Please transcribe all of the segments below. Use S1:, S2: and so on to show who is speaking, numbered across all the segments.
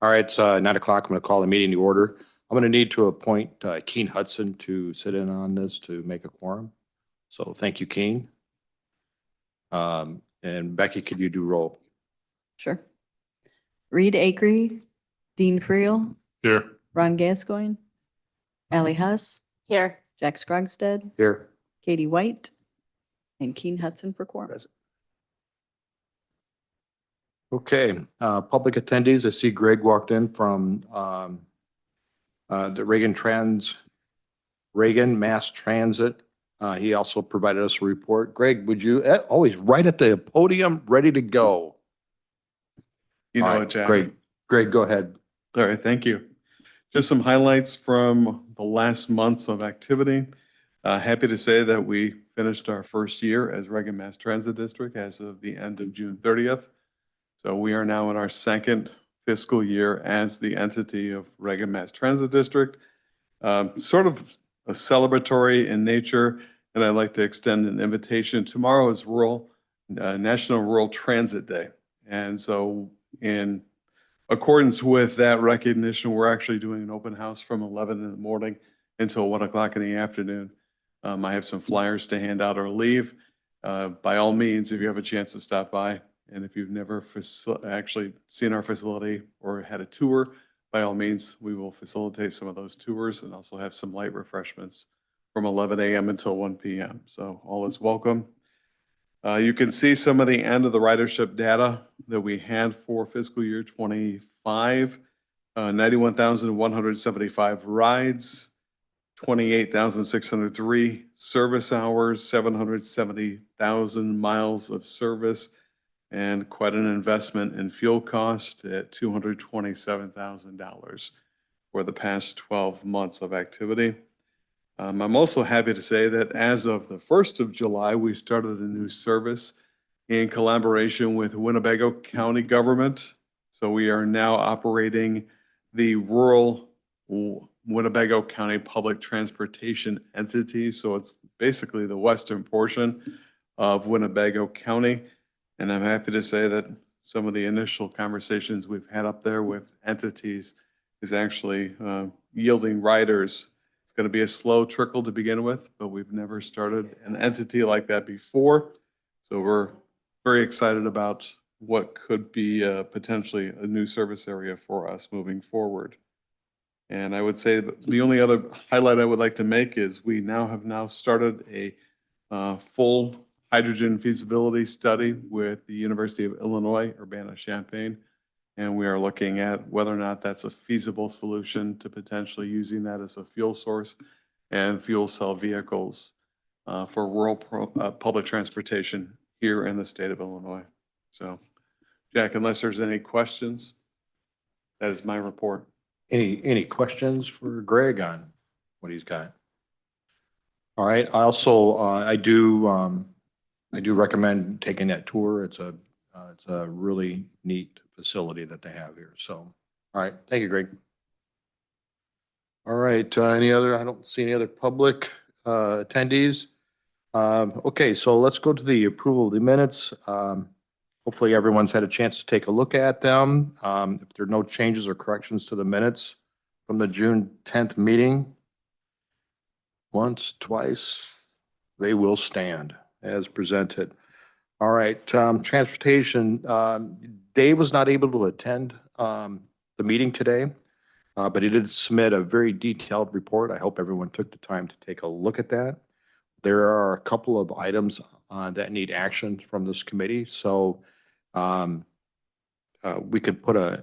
S1: All right, it's 9 o'clock. I'm going to call the meeting to order. I'm going to need to appoint Keen Hudson to sit in on this to make a quorum. So thank you, Keen. And Becky, could you do roll?
S2: Sure. Reed Acree, Dean Friel,
S3: Here.
S2: Ron Gascoigne, Allie Huss,
S4: Here.
S2: Jack Scrogstead,
S1: Here.
S2: Katie White, and Keen Hudson for quorum.
S1: Present. Okay, public attendees. I see Greg walked in from the Reagan Mass Transit. He also provided us a report. Greg, would you, always right at the podium, ready to go.
S3: You
S1: All
S3: know
S1: right,
S3: it, Jack.
S1: Great. Greg, go ahead.
S3: All right, thank you. Just some highlights from the last months of activity. Happy to say that we finished our first year as Reagan Mass Transit District as of the end of June 30th. So we are now in our second fiscal year as the entity of Reagan Mass Transit District. Sort of a celebratory in nature, and I'd like to extend an invitation. Tomorrow is National Rural Transit Day. And so in accordance with that recognition, we're actually doing an open house from 11 in the morning until 1 o'clock in the afternoon. I have some flyers to hand out or leave. By all means, if you have a chance to stop by, and if you've never actually seen our facility or had a tour, by all means, we will facilitate some of those tours and also have some light refreshments from 11 a.m. until 1 p.m. So all is welcome. You can see some of the end of the ridership data that we had for fiscal year 25, 91,175 rides, 28,603 service hours, 770,000 miles of service, and quite an investment in fuel cost at $227,000 for the past 12 months of activity. I'm also happy to say that as of the 1st of July, we started a new service in collaboration with Winnebago County government. So we are now operating the rural Winnebago County Public Transportation entity. So it's basically the western portion of Winnebago County. And I'm happy to say that some of the initial conversations we've had up there with entities is actually yielding riders. It's going to be a slow trickle to begin with, but we've never started an entity like that before. So we're very excited about what could be potentially a new service area for us moving forward. And I would say the only other highlight I would like to make is we have started a full hydrogen feasibility study with the University of Illinois, Urbana-Champaign. And we are looking at whether or not that's a feasible solution to potentially using that as a fuel source and fuel cell vehicles for rural public transportation here in the state of Illinois. So, Jack, unless there's any questions, that is my report.
S1: Any questions for Greg on what he's got? All right. I also, I do recommend taking that tour. It's a really neat facility that they have here. So, all right. Thank you, Greg. All right. I don't see any other public attendees. Okay. So let's go to the approval of the minutes. Hopefully everyone's had a chance to take a look at them. If there are no changes or corrections to the minutes from the June 10th meeting, once, twice, they will stand as presented. All right, transportation. Dave was not able to attend the meeting today, but he did submit a very detailed report. I hope everyone took the time to take a look at that. There are a couple of items that need action from this committee. So we could put a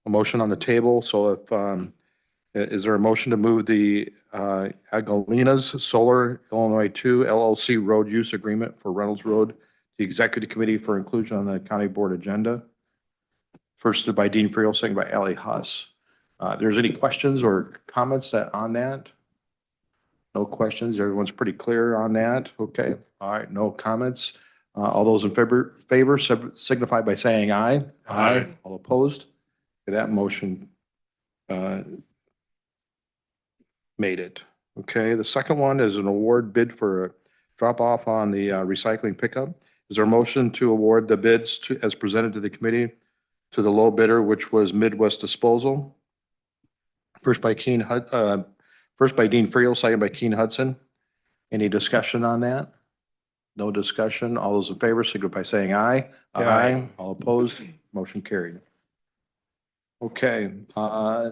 S1: motion on the table. So if is there a motion to move the Agolinas Solar Illinois 2 LLC road use agreement for Reynolds Road, the executive committee for inclusion on the county board agenda? First by Dean Friel, second by Allie Huss. There's any questions or comments on that? No questions. Everyone's pretty clear on that. Okay. All right. No comments. All those in favor signify by saying aye.
S3: Aye.
S1: All opposed? That motion made it. Okay. The second one is an award bid for a drop off on the recycling pickup. Is there a motion to award the bids as presented to the committee to the low bidder, which was Midwest Disposal. First by Dean Friel, second by Keen Hudson. Any discussion on that? No discussion. All those in favor, signify by saying aye.
S4: Aye.
S1: All opposed, motion carried. Okay,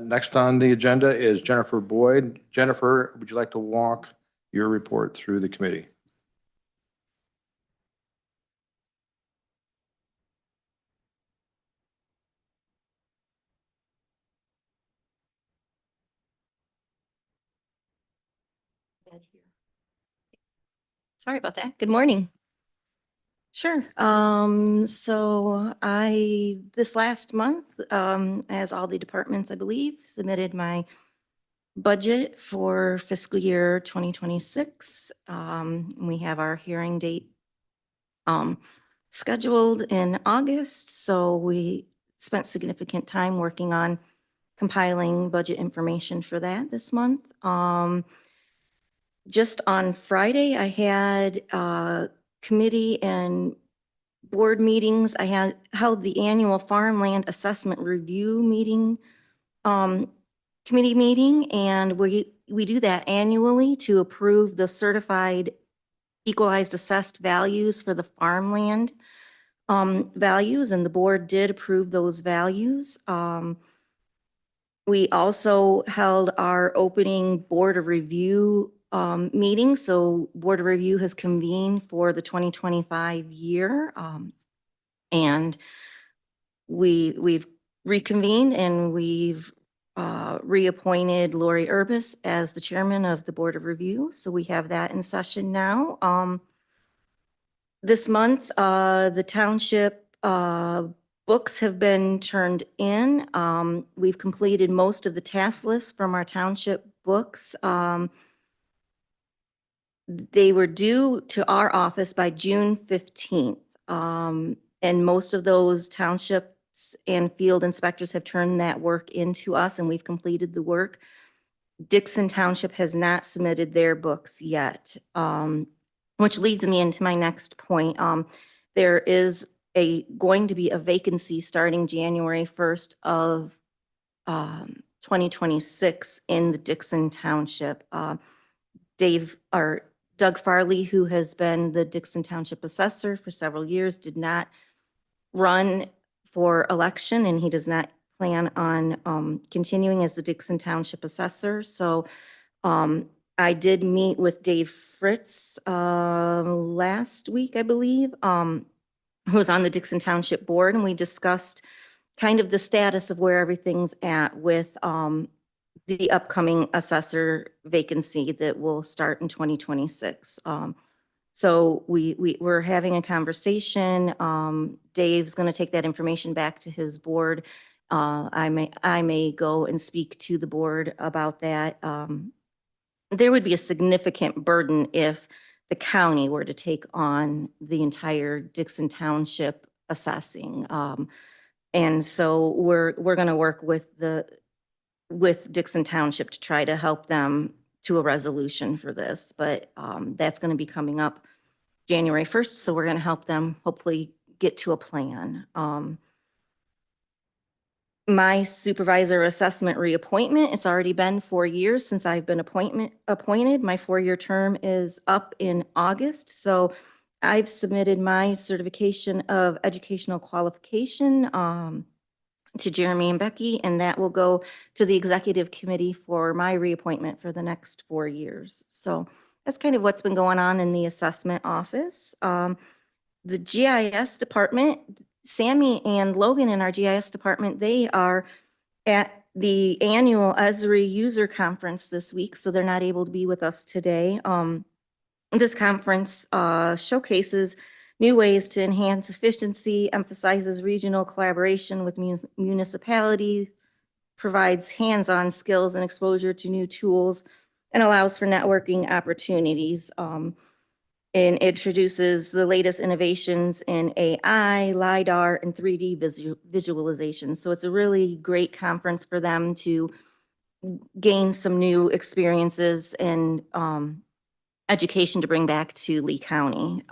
S1: next on the agenda is Jennifer Boyd. Jennifer, would you like to walk your report through the committee?
S5: Sorry about that. Good morning. Sure. So this last month, as all the departments, I believe, submitted my budget for fiscal year 2026. We have our hearing date scheduled in August. So we spent significant time working on compiling budget information for that this month. Just on Friday, I had committee and board meetings. I held the annual farmland assessment review meeting, committee meeting, and we do that annually to approve the certified equalized assessed values for the farmland values, and the board did approve those values. We also held our opening board of review meeting. So Board of Review has convened for the 2025 year. And we've reconvened and we've reappointed Lori Urbis as the chairman of the Board of Review. So we have that in session now. This month, the township books have been turned in. We've completed most of the task list from our township books. They were due to our office by June 15th. And most of those townships and field inspectors have turned that work into us and we've completed the work. Dixon Township has not submitted their books yet, which leads me into my next point. There is going to be a vacancy starting January 1st of 2026 in the Dixon Township. Doug Farley, who has been the Dixon Township assessor for several years, did not run for election and he does not plan on continuing as the Dixon Township assessor. So I did meet with Dave Fritz last week, I believe, who was on the Dixon Township board, and we discussed kind of the status of where everything's at with the upcoming assessor vacancy that will start in 2026. So we're having a conversation. Dave's going to take that information back to his board. I may go and speak to the board about that. There would be a significant burden if the county were to take on the entire Dixon Township assessing. And so we're going to work with Dixon Township to try to help them to a resolution for this. But that's going to be coming up January 1st. So we're going to help them hopefully get to a plan. My supervisor assessment reappointment, it's already been 4 years since I've been appointed. My 4-year term is up in August. So I've submitted my certification of educational qualification to Jeremy and Becky, and that will go to the executive committee for my reappointment for the next 4 years. So that's kind of what's been going on in the assessment office. The GIS department, Sammy and Logan in our GIS department, they are at the annual Esri user conference this week, so they're not able to be with us today. This conference showcases new ways to enhance efficiency, emphasizes regional collaboration with municipalities, provides hands-on skills and exposure to new tools, and allows for networking opportunities. And introduces the latest innovations in AI, LiDAR, and 3D visualization. So it's a really great conference for them to gain some new experiences and education to bring back to Lee County.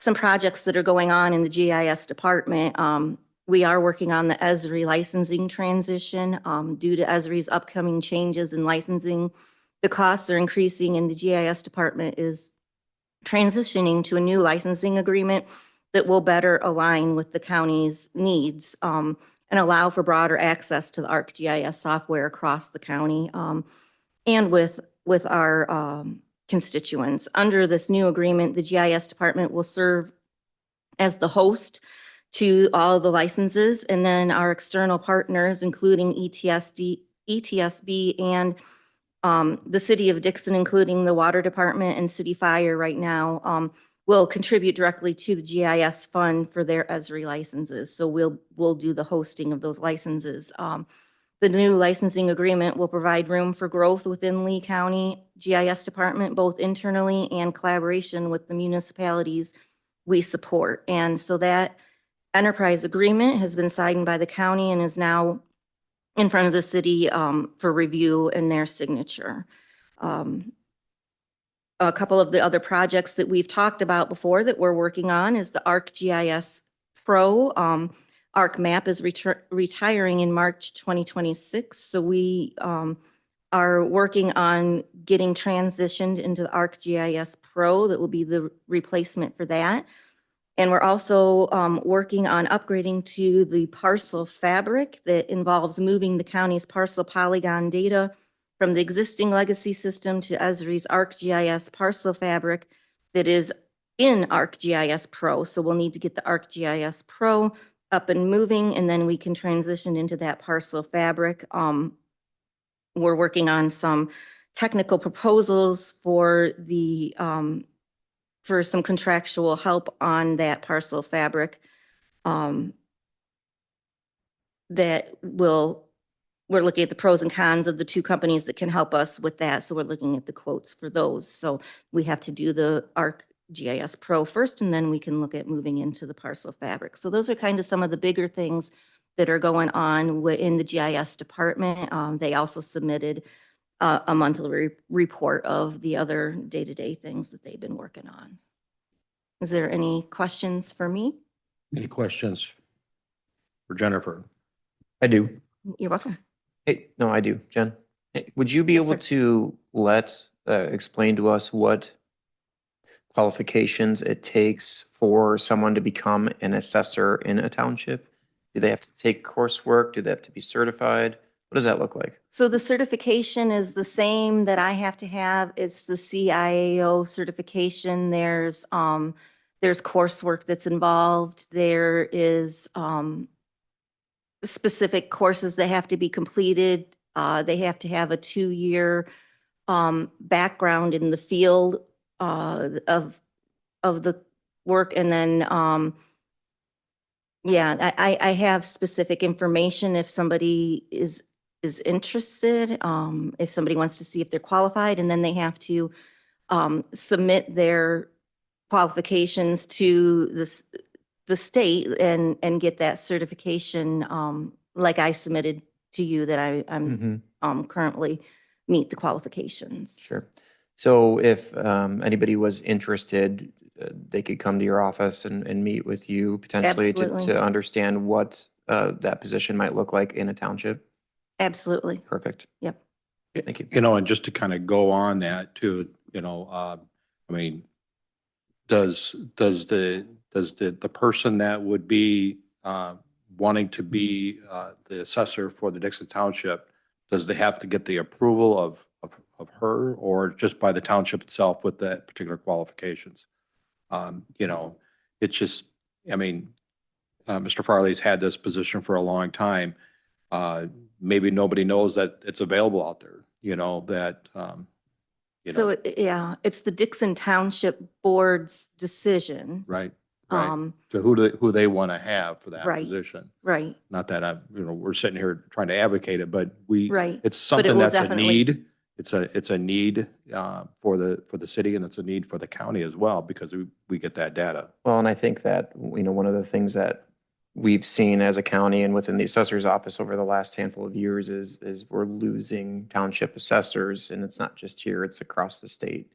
S5: some projects that are going on in the GIS department. We are working on the Esri licensing transition. Due to Esri's upcoming changes in licensing, the costs are increasing and the GIS department is transitioning to a new licensing agreement that will better align with the county's needs and allow for broader access to the ArcGIS software across the county and with our constituents. Under this new agreement, the GIS department will serve as the host to all the licenses, and then our external partners, including ETSB and the city of Dixon, including the water department and city fire right now, will contribute directly to the GIS fund for their Esri licenses. So we'll do the hosting of those licenses. The new licensing agreement will provide room for growth within Lee County GIS department, both internally and collaboration with the municipalities we support. And so that enterprise agreement has been signed by the county and is now in front of the city for review and their signature. A couple of the other projects that we've talked about before that we're working on is the ArcGIS Pro. ArcMap is retiring in March 2026. So we are working on getting transitioned into the ArcGIS Pro. That will be the replacement for that. And we're also working on upgrading to the parcel fabric that involves moving the county's parcel polygon data from the existing legacy system to Esri's ArcGIS parcel fabric that is in ArcGIS Pro. So we'll need to get the ArcGIS Pro up and moving, and then we can transition into that parcel fabric. We're working on some technical proposals for the for some contractual help on that parcel fabric we're looking at the pros and cons of the two companies that can help us with that. So we're looking at the quotes for those. So we have to do the ArcGIS Pro first, and then we can look at moving into the parcel fabric. So those are kind of some of the bigger things that are going on in the GIS department. They also submitted a monthly report of the other day-to-day things that they've been working on. Is there any questions for me?
S1: Any questions for Jennifer?
S4: I do.
S5: You're welcome.
S4: Hey, no, I do. Jen, hey, would you be
S5: Yes,
S4: able
S5: sir.
S4: to explain to us what qualifications it takes for someone to become an assessor in a township? Do they have to take coursework? Do they have to be certified? What does that look like?
S5: So the certification is the same that I have to have. It's the CIAO certification. There's coursework that's involved. There is specific courses that have to be completed. They have to have a 2-year background in the field of the work. And then, I have specific information if somebody is interested, if somebody wants to see if they're qualified, and then they have to submit their qualifications to the state and get that certification like I submitted to you that I'm currently meet the qualifications.
S4: Sure. So if anybody was interested, they could come to your office and meet with you potentially
S5: Absolutely.
S4: to understand what that position might look like in a township.
S5: Absolutely.
S4: Perfect.
S5: Yep.
S4: Thank you.
S1: You know, and just to kind of go on that too, you know, I mean, does the person that would be wanting to be the assessor for the Dixon Township, does they have to get the approval of her or just by the township itself with that particular qualifications? You know, it's just, I mean, Mr. Farley's had this position for a long time. Maybe nobody knows that it's available out there, you know, that, you know.
S5: So, yeah, it's the Dixon Township Board's decision.
S1: Right, right.
S5: Um,
S1: To who they want to have for that
S5: Right.
S1: position.
S5: Right,
S1: Not that we're sitting here trying to advocate it, but
S5: right.
S1: it's
S5: But it
S1: something
S5: will
S1: that's a
S5: definitely-
S1: need. It's a need for the city, and it's a need for the county as well, because we get that data.
S4: Well, and I think that, you know, one of the things that we've seen as a county and within the assessor's office over the last handful of years is we're losing township assessors, and it's not just here, it's across the state.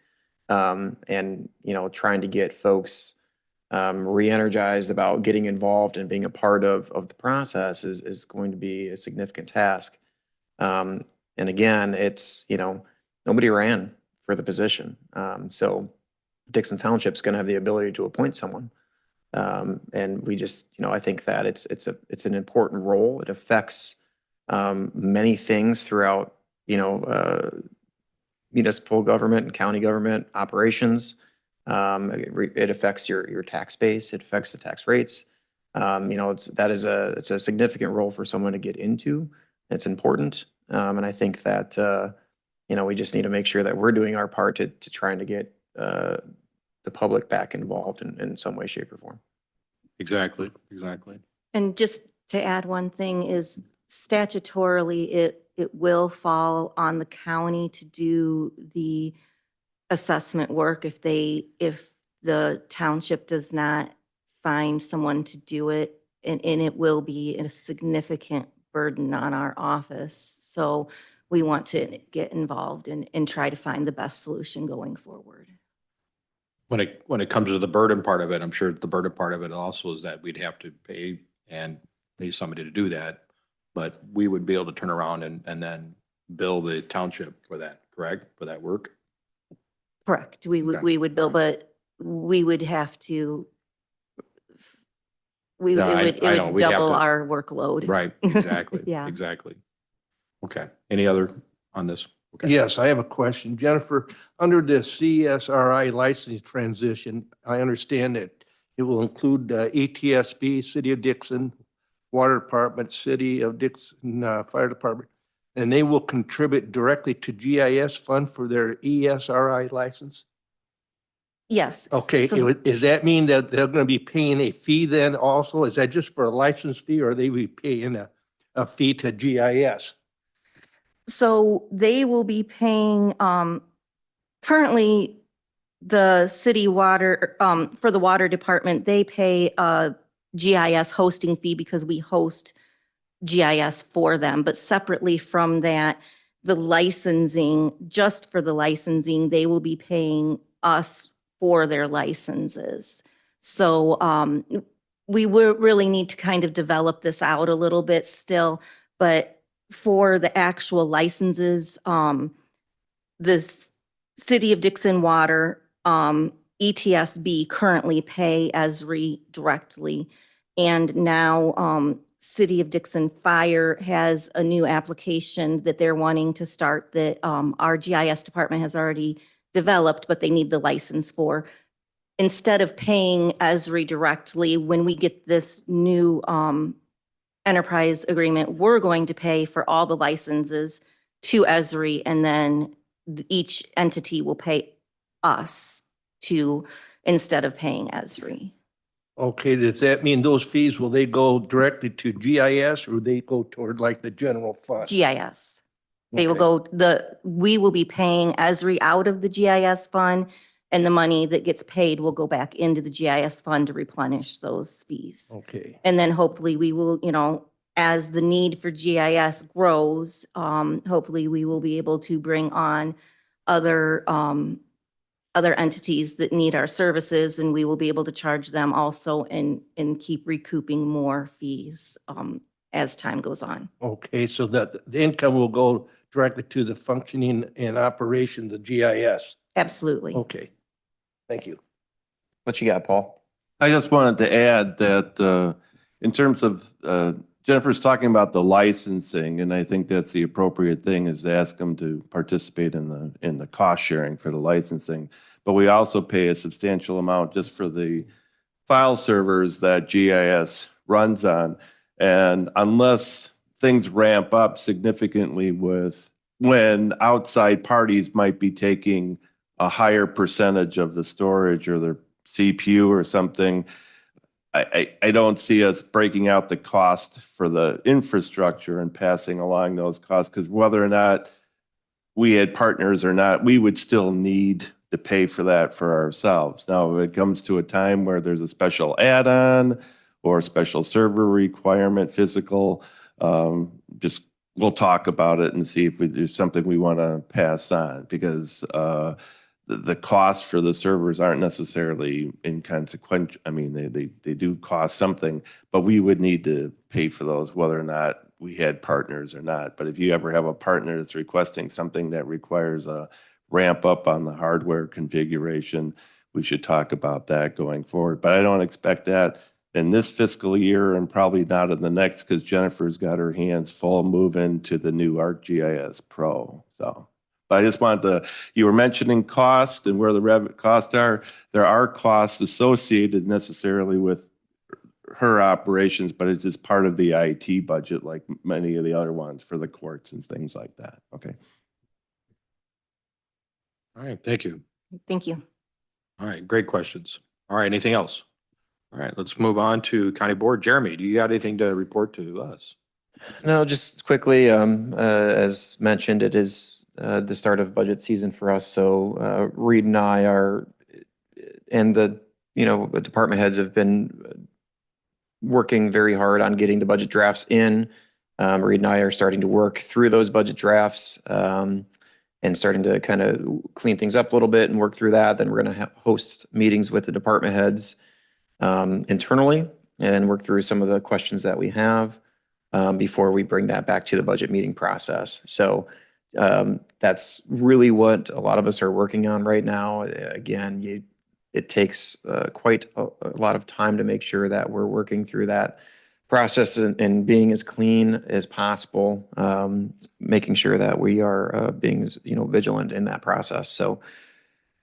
S4: And, you know, trying to get folks re-energized about getting involved and being a part of the process is going to be a significant task. And again, it's, nobody ran for the position. So Dixon Township's going to have the ability to appoint someone. And we just, I think that it's an important role. It affects many things throughout, municipal government and county government operations. It affects your tax base. It affects the tax rates. It's a significant role for someone to get into. It's important. And I think that, we just need to make sure that we're doing our part to trying to get the public back involved in some way, shape, or form.
S1: Exactly, exactly.
S5: And just to add one thing is statutorily, it will fall on the county to do the assessment work if the township does not find someone to do it. And it will be a significant burden on our office. So we want to get involved and try to find the best solution going forward.
S1: When it comes to the burden part of it, I'm sure the burden part of it also is that we'd have to pay somebody to do that. But we would be able to turn around and then bill the township for that, correct? For that work?
S5: Correct. We
S1: Okay.
S5: would bill, but we would have to, it
S1: No, I
S5: would
S1: know. We'd have
S5: double
S1: to-
S5: our workload.
S1: Right, exactly.
S5: Yeah.
S1: Exactly. Okay. Any other on this? Okay.
S6: Yes, I have a question. Jennifer, under the CSRI licensing transition, I understand that it will include ETSB, City of Dixon, Water Department, City of Dixon Fire Department, and they will contribute directly to GIS fund for their ESRI license?
S5: Yes.
S6: Okay,
S5: So-
S6: does that mean that they're going to be paying a fee then also? Is that just for a license fee or they be paying a fee to GIS?
S5: So they will be paying, currently, the city water, for the water department, they pay a GIS hosting fee because we host GIS for them. But separately from that, the licensing, just for the licensing, they will be paying us for their licenses. So we really need to kind of develop this out a little bit still, but for the actual licenses, the City of Dixon Water, ETSB currently pay ESRI directly. And now City of Dixon Fire has a new application that they're wanting to start that our GIS department has already developed, but they need the license for. Instead of paying ESRI directly, when we get this new enterprise agreement, we're going to pay for all the licenses to ESRI, and then each entity will pay us instead of paying ESRI.
S6: Okay, does that mean those fees, will they go directly to GIS or they go toward like the general fund?
S5: GIS. They will
S6: Okay.
S5: we will be paying ESRI out of the GIS fund, and the money that gets paid will go back into the GIS fund to replenish those fees.
S6: Okay,
S5: And then hopefully we will, as the need for GIS grows, hopefully we will be able to bring on other entities that need our services, and we will be able to charge them also and keep recouping more fees as time goes on.
S6: okay, so that the income will go directly to the functioning and operation, the GIS.
S5: Absolutely.
S6: Okay, thank you.
S4: What you got, Paul?
S7: I just wanted to add that in terms of, Jennifer's talking about the licensing, and I think that's the appropriate thing is to ask them to participate in the cost sharing for the licensing. But we also pay a substantial amount just for the file servers that GIS runs on. And unless things ramp up significantly when outside parties might be taking a higher percentage of the storage or their CPU or something, I don't see us breaking out the cost for the infrastructure and passing along those costs, because whether or not we had partners or not, we would still need to pay for that for ourselves. Now, if it comes to a time where there's a special add-on or special server requirement, physical, we'll talk about it and see if there's something we want to pass on, because the costs for the servers aren't necessarily inconsequential. I mean, they do cost something, but we would need to pay for those whether or not we had partners or not. But if you ever have a partner that's requesting something that requires a ramp up on the hardware configuration, we should talk about that going forward. But I don't expect that in this fiscal year and probably not in the next because Jennifer's got her hands full moving to the new ArcGIS Pro. So, but I just wanted to, you were mentioning cost and where the costs are. There are costs associated necessarily with her operations, but it's just part of the IT budget like many of the other ones for the courts and things like that. Okay.
S1: All right, thank you.
S5: Thank you.
S1: All right, great questions. All right, anything else? All right, let's move on to County Board. Jeremy, do you got anything to report to us?
S4: No, just quickly, as mentioned, it is the start of budget season for us. So Reed and I are, and the department heads have been working very hard on getting the budget drafts in. Reed and I are starting to work through those budget drafts and starting to kind of clean things up a little bit and work through that. Then we're going to host meetings with the department heads internally and work through some of the questions that we have before we bring that back to the budget meeting process. So that's really what a lot of us are working on right now. Again, it takes quite a lot of time to make sure that we're working through that process and being as clean as possible, making sure that we are being vigilant in that process. So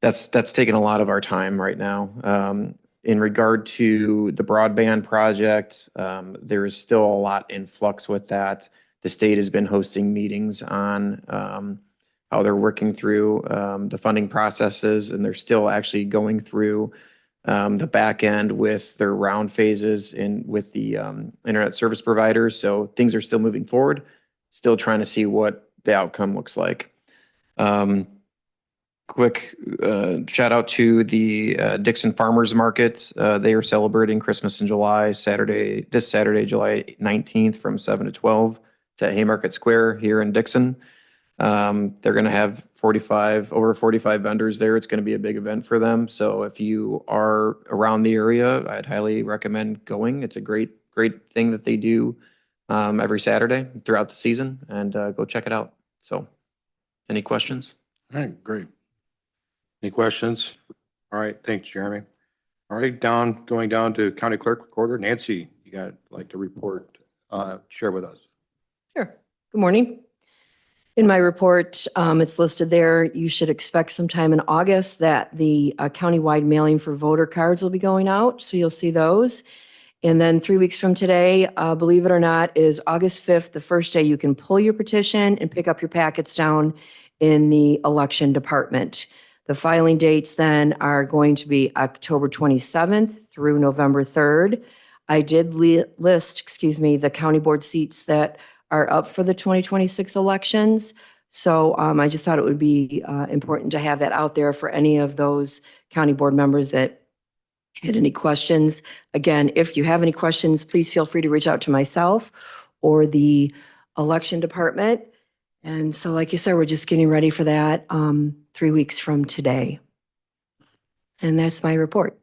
S4: that's taken a lot of our time right now. In regard to the broadband project, there is still a lot in flux with that. The state has been hosting meetings on how they're working through the funding processes, and they're still actually going through the back end with their round phases with the internet service providers. So things are still moving forward, still trying to see what the outcome looks like. Quick shout out to the Dixon Farmers Market. They are celebrating Christmas in July, this Saturday, July 19th from 7 to 12. It's at Haymarket Square here in Dixon. They're going to have over 45 vendors there. It's going to be a big event for them. So if you are around the area, I'd highly recommend going. It's a great thing that they do every Saturday throughout the season, and go check it out. So any questions?
S1: All right, great. Any questions? All right, thanks, Jeremy. All right, going down to County Clerk Recorder. Nancy, you got like to report, share with us.
S8: Sure. Good morning. In my report, it's listed there, you should expect sometime in August that the countywide mailing for voter cards will be going out, so you'll see those. And then 3 weeks from today, believe it or not, is August 5th, the first day you can pull your petition and pick up your packets down in the election department. The filing dates then are going to be October 27th through November 3rd. I did list, the county board seats that are up for the 2026 elections. So I just thought it would be important to have that out there for any of those county board members that had any questions. Again, if you have any questions, please feel free to reach out to myself or the election department. And so like you said, we're just getting ready for that 3 weeks from today. And that's my report.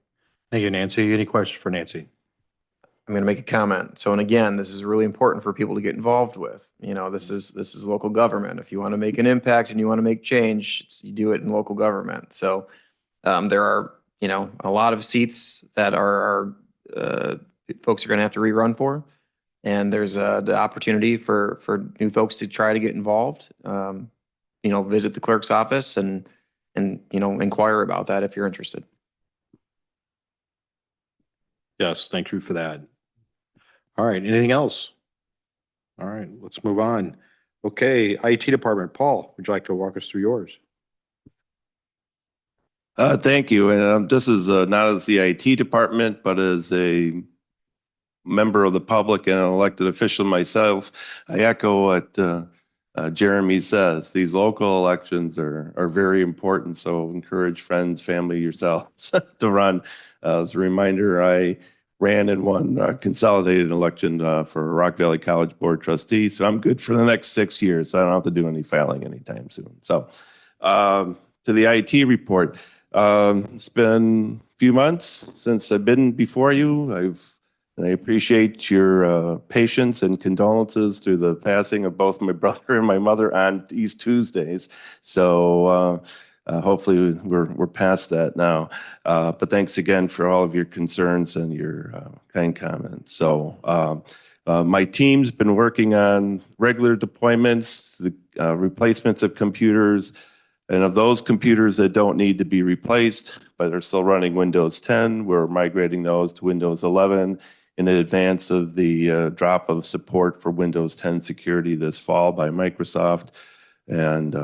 S1: Thank you, Nancy. Any questions for Nancy?
S4: I'm going to make a comment. So, and again, this is really important for people to get involved with. This is local government. If you want to make an impact and you want to make change, you do it in local government. So, there are a lot of seats that are folks are going to have to rerun for, and there's the opportunity for new folks to try to get involved. Visit the clerk's office and inquire about that if you're interested.
S1: Yes, thank you for that. All right, anything else? All right, let's move on. Okay, IT department. Paul, would you like to walk us through yours?
S7: Thank you. And this is not as the IT department, but as a member of the public and an elected official myself, I echo what Jeremy says. These local elections are very important, so encourage friends, family, yourselves to run. As a reminder, I ran and won a consolidated election for Rock Valley College Board trustee, so I'm good for the next 6 years. So I don't have to do any filing anytime soon. So to the IT report. It's been a few months since I've been before you. And I appreciate your patience and condolences through the passing of both my brother and my mother on these Tuesdays. So hopefully we're past that now. But thanks again for all of your concerns and your kind comments. So my team's been working on regular deployments, the replacements of computers, and of those computers that don't need to be replaced, but are still running Windows 10, we're migrating those to Windows 11 in advance of the drop of support for Windows 10 security this fall by Microsoft. And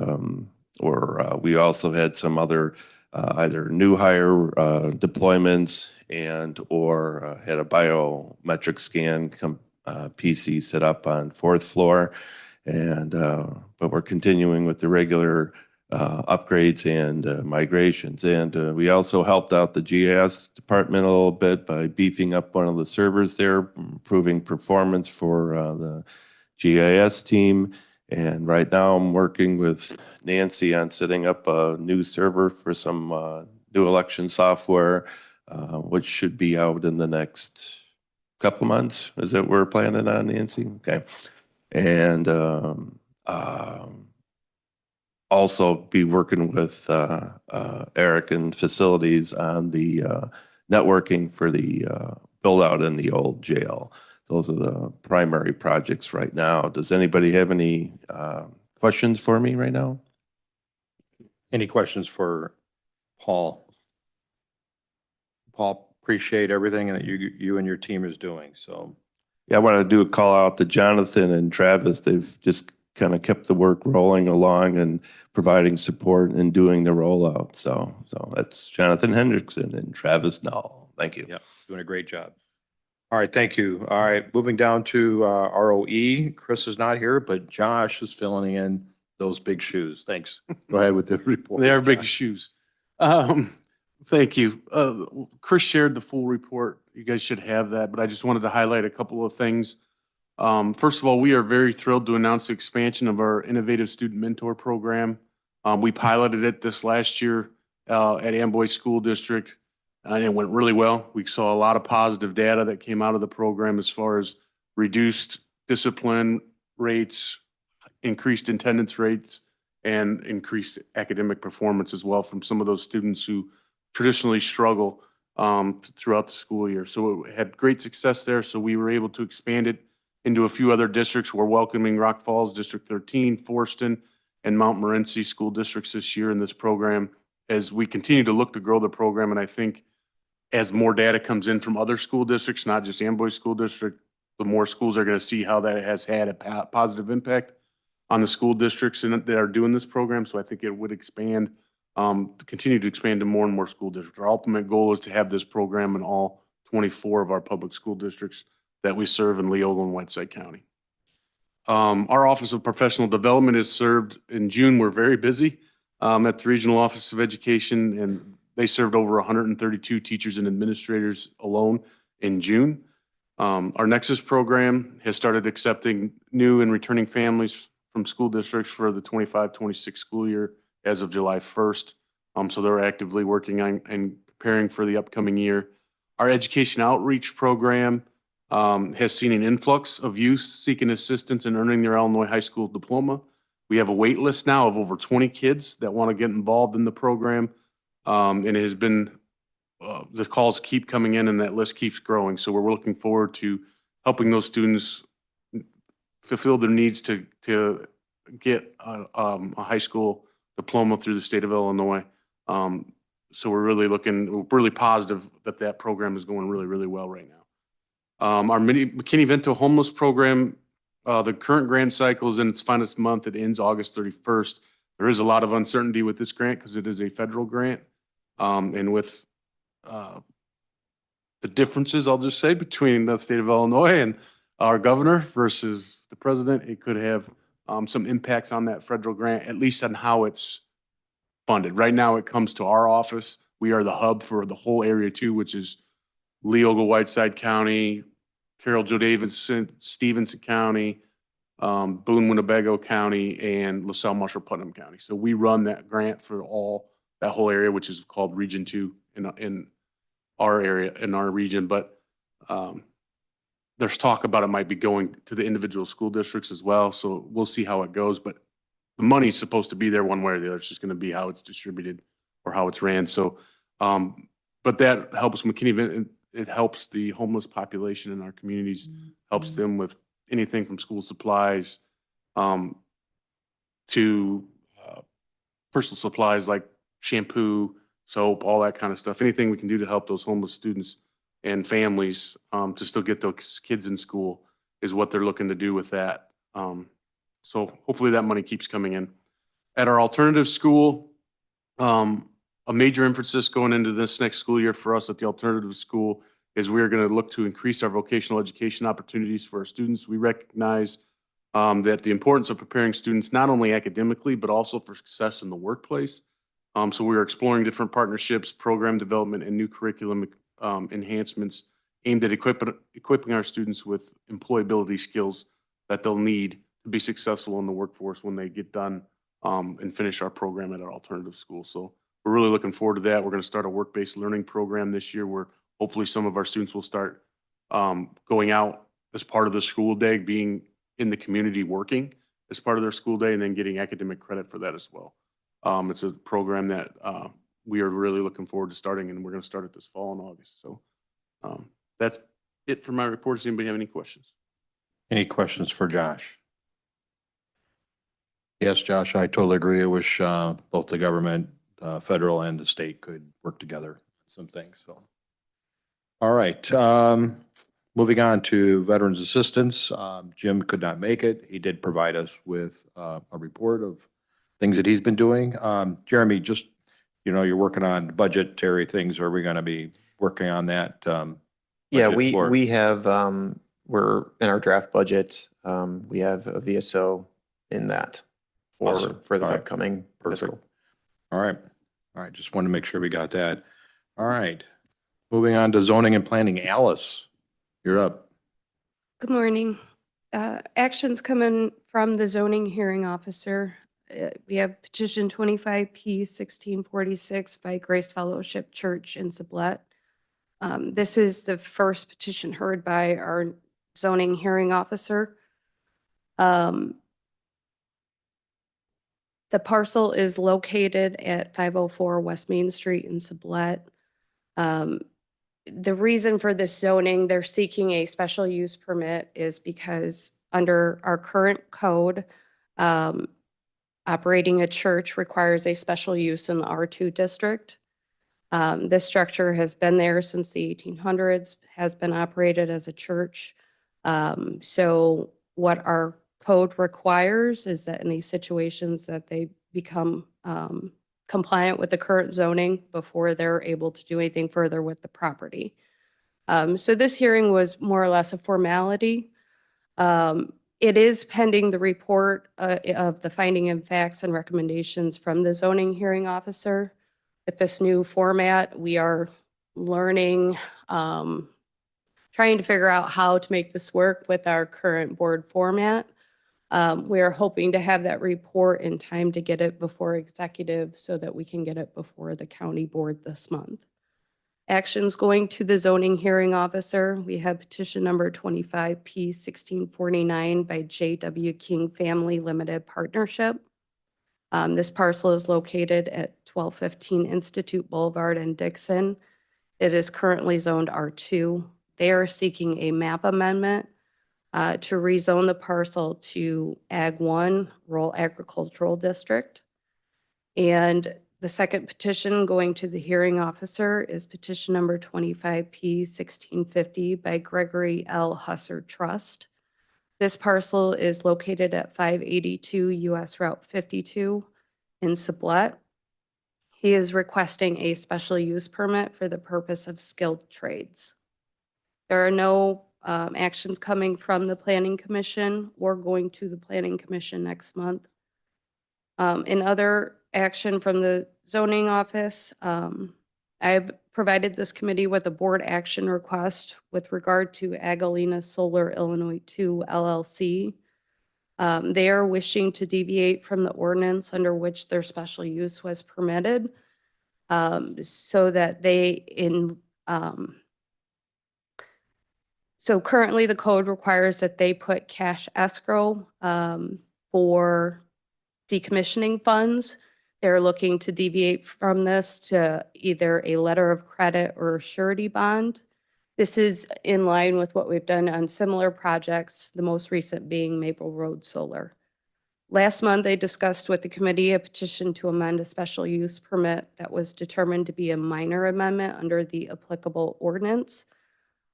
S7: we also had some other either new hire deployments or had a biometric scan PC set up on 4th floor. And but we're continuing with the regular upgrades and migrations. And we also helped out the GIS department a little bit by beefing up one of the servers there, improving performance for the GIS team. And right now I'm working with Nancy on setting up a new server for some new election software, which should be out in the next couple months. Is that what we're planning on, Nancy? Okay. And also be working with Eric and facilities on the networking for the build out in the old jail. Those are the primary projects right now. Does anybody have any questions for me right now?
S1: Any questions for Paul? Paul, appreciate everything that you and your team is doing. So
S7: Yeah, I want to do a call out to Jonathan and Travis. They've just kind of kept the work rolling along and providing support and doing the rollout. So that's Jonathan Hendrickson and Travis Null. Thank you.
S1: yeah, doing a great job. All right, thank you. All right, moving down to ROE. Chris is not here, but Josh is filling in those big shoes. Thanks. Go ahead with the report.
S9: They are big
S1: Josh.
S9: shoes. Thank you. Chris shared the full report. You guys should have that, but I just wanted to highlight a couple of things. First of all, we are very thrilled to announce the expansion of our Innovative Student Mentor Program. We piloted it this last year at Amboy School District, and it went really well. We saw a lot of positive data that came out of the program as far as reduced discipline rates, increased attendance rates, and increased academic performance as well from some of those students who traditionally struggle throughout the school year. So it had great success there. So we were able to expand it into a few other districts. We're welcoming Rock Falls, District 13, Forston, and Mount Morency school districts this year in this program as we continue to look to grow the program. And I think as more data comes in from other school districts, not just Amboy School District, the more schools are going to see how that has had a positive impact on the school districts that are doing this program. So I think it would expand, continue to expand to more and more school districts. Our ultimate goal is to have this program in all 24 of our public school districts that we serve in Leoga and Whiteside County. Our Office of Professional Development is served in June. We're very busy at the Regional Office of Education, and they served over 132 teachers and administrators alone in June. Our Nexus program has started accepting new and returning families from school districts for the 25-26 school year as of July 1st. So they're actively working on and preparing for the upcoming year. Our Education Outreach program has seen an influx of youth seeking assistance in earning their Illinois high school diploma. We have a wait list now of over 20 kids that want to get involved in the program. And it has been, the calls keep coming in and that list keeps growing. So we're looking forward to helping those students fulfill their needs to get a high school diploma through the state of Illinois. So we're really positive that that program is going really, really well right now. Our McKinney-Vento homeless program, the current grant cycle is in its finest month. It ends August 31st. There is a lot of uncertainty with this grant because it is a federal grant. And with the differences, I'll just say, between the state of Illinois and our governor versus the president, it could have some impacts on that federal grant, at least on how it's funded. Right now, it comes to our office. We are the hub for the whole area too, which is Leoga, Whiteside County, Carroll, Joe Davidson, Stevenson County, Boone, Winnebago County, and LaSalle, Marshall, Putnam County. So we run that grant for that whole area, which is called Region 2 in our area, in our region. But there's talk about it might be going to the individual school districts as well. So we'll see how it goes. But the money's supposed to be there one way or the other. It's just going to be how it's distributed or how it's ran. So, but that helps McKinney. It helps the homeless population in our communities, helps them with anything from school supplies to personal supplies like shampoo, soap, all that kind of stuff. Anything we can do to help those homeless students and families to still get those kids in school is what they're looking to do with that. So hopefully that money keeps coming in. At our alternative school, a major emphasis going into this next school year for us at the alternative school is we're going to look to increase our vocational education opportunities for our students. We recognize that the importance of preparing students not only academically, but also for success in the workplace. So we are exploring different partnerships, program development, and new curriculum enhancements aimed at equipping our students with employability skills that they'll need to be successful in the workforce when they get done and finish our program at our alternative school. So we're really looking forward to that. We're going to start a work-based learning program this year where hopefully some of our students will start going out as part of the school day, being in the community working as part of their school day, and then getting academic credit for that as well. It's a program that we are really looking forward to starting, and we're going to start it this fall in August. So that's it for my report. Does anybody have any questions?
S1: Any questions for Josh? Yes, Josh, I totally agree. I wish both the government, federal and the state could work together on some things, so. All right, moving on to Veterans Assistance. Jim could not make it. He did provide us with a report of things that he's been doing. Jeremy, just, you're working on budgetary things. Are we going to be working on that?
S4: Yeah,
S1: budget for-
S4: we have, we're in our draft budget. We have a VSO in that
S1: Awesome.
S4: for this
S1: All right.
S4: upcoming fiscal.
S1: All right. All right. Just wanted to make sure we got that. All right. Moving on to zoning and planning. Alice, you're up.
S10: Good morning. Actions coming from the zoning hearing officer. We have petition 25P 1646 by Grace Fellowship Church in Sublette. This is the first petition heard by our zoning hearing officer. The parcel is located at 504 West Main Street in Sublette. The reason for this zoning, they're seeking a special use permit is because under our current code, operating a church requires a special use in the R2 district. This structure has been there since the 1800s, has been operated as a church. So what our code requires is that in these situations that they become compliant with the current zoning before they're able to do anything further with the property. So this hearing was more or less a formality. It is pending the report of the finding of facts and recommendations from the zoning hearing officer. With this new format, we are learning, trying to figure out how to make this work with our current board format. We are hoping to have that report in time to get it before executive so that we can get it before the county board this month. Actions going to the zoning hearing officer. We have petition number 25P 1649 by J.W. King Family Limited Partnership. This parcel is located at 1215 Institute Boulevard in Dixon. It is currently zoned R2. They are seeking a map amendment to rezone the parcel to Ag 1, Rural Agricultural District. And the second petition going to the hearing officer is petition number 25P 1650 by Gregory L. Husser Trust. This parcel is located at 582 US Route 52 in Sublette. He is requesting a special use permit for the purpose of skilled trades. There are no actions coming from the Planning Commission or going to the Planning Commission next month. In other action from the zoning office, I've provided this committee with a board action request with regard to Agalena Solar Illinois 2 LLC. They are wishing to deviate from the ordinance under which their special use was permitted, so that so currently the code requires that they put cash escrow for decommissioning funds. They're looking to deviate from this to either a letter of credit or a surety bond. This is in line with what we've done on similar projects, the most recent being Maple Road Solar. Last month, they discussed with the committee a petition to amend a special use permit that was determined to be a minor amendment under the applicable ordinance.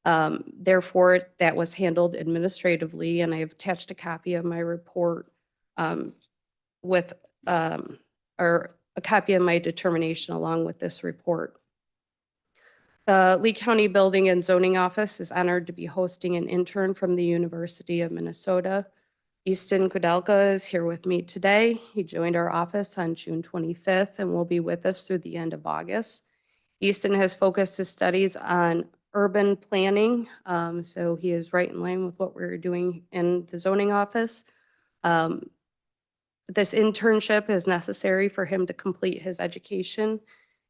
S10: Therefore, that was handled administratively, and I have attached a copy of my report or a copy of my determination along with this report. The Lee County Building and Zoning Office is honored to be hosting an intern from the University of Minnesota. Easton Kudelka is here with me today. He joined our office on June 25th and will be with us through the end of August. Easton has focused his studies on urban planning, so he is right in line with what we're doing in the zoning office. This internship is necessary for him to complete his education,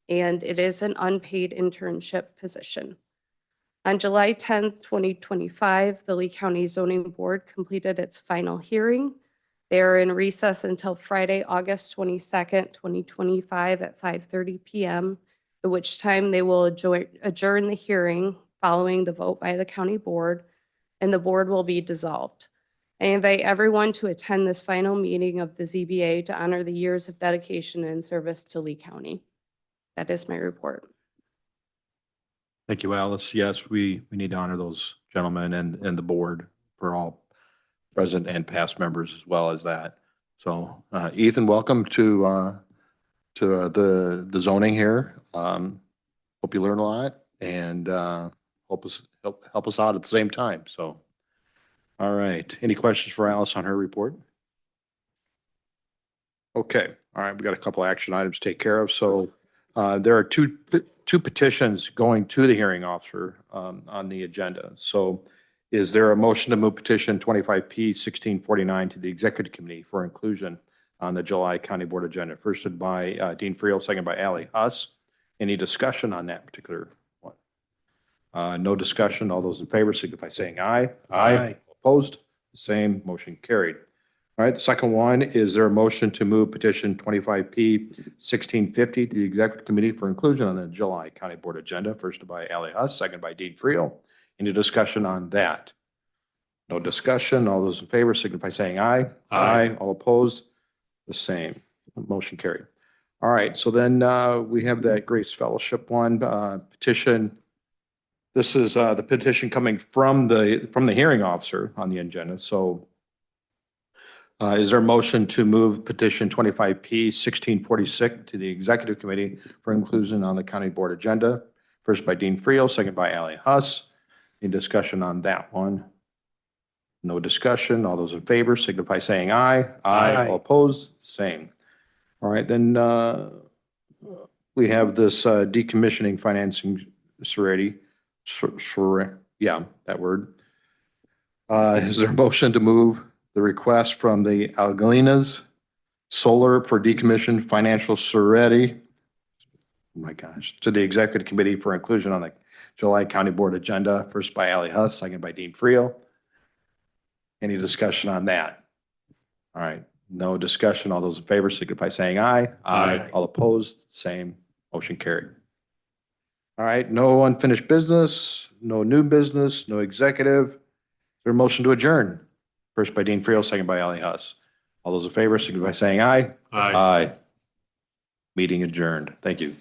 S10: and it is an unpaid internship position. On July 10th, 2025, the Lee County Zoning Board completed its final hearing. They are in recess until Friday, August 22nd, 2025 at 5:30 p.m., at which time they will adjourn the hearing following the vote by the county board, and the board will be dissolved. I invite everyone to attend this final meeting of the ZBA to honor the years of dedication and service to Lee County. That is my report.
S1: Thank you, Alice. Yes, we need to honor those gentlemen and the board for all present and past members as well as that. So Ethan, welcome to the zoning here. Hope you learn a lot and help us out at the same time. So, all right. Any questions for Alice on her report? Okay. All right. We got a couple action items to take care of. So there are two petitions going to the hearing officer on the agenda. So is there a motion to move petition 25P 1649 to the executive committee for inclusion on the July County Board agenda? First by Dean Friel, second by Allie Huss. Any discussion on that particular one? No discussion. All those in favor signify by saying aye.
S6: Aye.
S1: Opposed? Same. Motion carried. All right, the second one, is there a motion to move petition 25P 1650 to the executive committee for inclusion on the July County Board agenda? First by Allie Huss, second by Dean Friel. Any discussion on that? No discussion. All those in favor signify by saying aye.
S6: Aye.
S1: All opposed? The same. Motion carried. All right, so then we have that Grace Fellowship one petition. This is the petition coming from the hearing officer on the agenda. So is there a motion to move petition 25P 1646 to the executive committee for inclusion on the county board agenda? First by Dean Friel, second by Allie Huss. Any discussion on that one? No discussion. All those in favor signify by saying aye.
S6: Aye.
S1: All opposed? Same. All right, then we have this decommissioning financing surety. Yeah, that word. Is there a motion to move the request from the Algalenas Solar for decommissioned financial surety? Oh my gosh, to the executive committee for inclusion on the July County Board agenda. First by Allie Huss, second by Dean Friel. Any discussion on that? All right, no discussion. All those in favor signify by saying aye.
S6: Aye.
S1: All opposed, same. Motion carried. All right, no unfinished business, no new business, no executive. Is there a motion to adjourn? First by Dean Friel, second by Allie Huss. All those in favor signify by saying aye.
S6: Aye.
S1: Aye. Meeting adjourned. Thank you.